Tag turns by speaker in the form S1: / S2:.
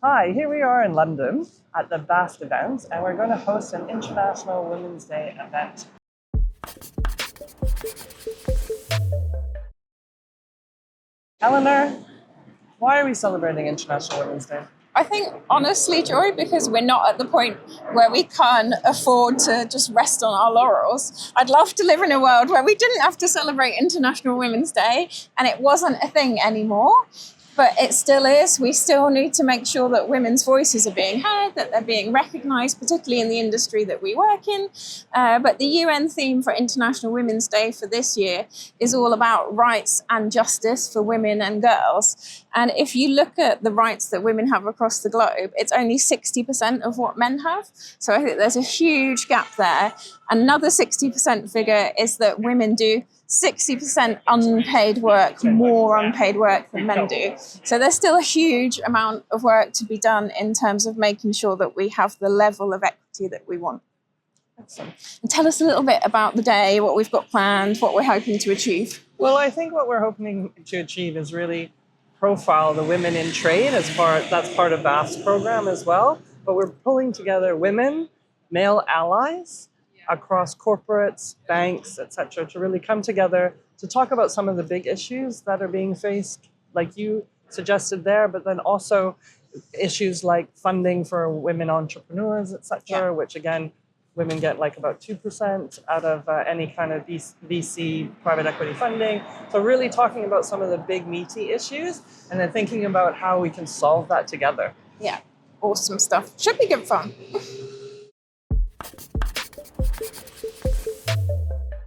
S1: Hi, here we are in London at the BAFT event, and we're going to host an International Women's Day event. Eleanor, why are we celebrating International Women's Day?
S2: I think, honestly, Joy, because we're not at the point where we can't afford to just rest on our laurels. I'd love to live in a world where we didn't have to celebrate International Women's Day and it wasn't a thing anymore. But it still is. We still need to make sure that women's voices are being heard, that they're being recognised, particularly in the industry that we work in. But the UN theme for International Women's Day for this year is all about rights and justice for women and girls. And if you look at the rights that women have across the globe, it's only 60% of what men have. So I think there's a huge gap there. Another 60% figure is that women do 60% unpaid work, more unpaid work than men do. So there's still a huge amount of work to be done in terms of making sure that we have the level of equity that we want. Excellent. And tell us a little bit about the day, what we've got planned, what we're hoping to achieve.
S1: Well, I think what we're hoping to achieve is really profile the women in trade that's part of BAFT's program as well. But we're pulling together women, male allies, across corporates, banks, etc., to really come together to talk about some of the big issues that are being faced, like you suggested there, but then also issues like funding for women entrepreneurs, etc., which again, women get like about 2% out of any kind of VC private equity funding. So really talking about some of the big meaty issues and then thinking about how we can solve that together.
S2: Yeah, awesome stuff. Should be good fun.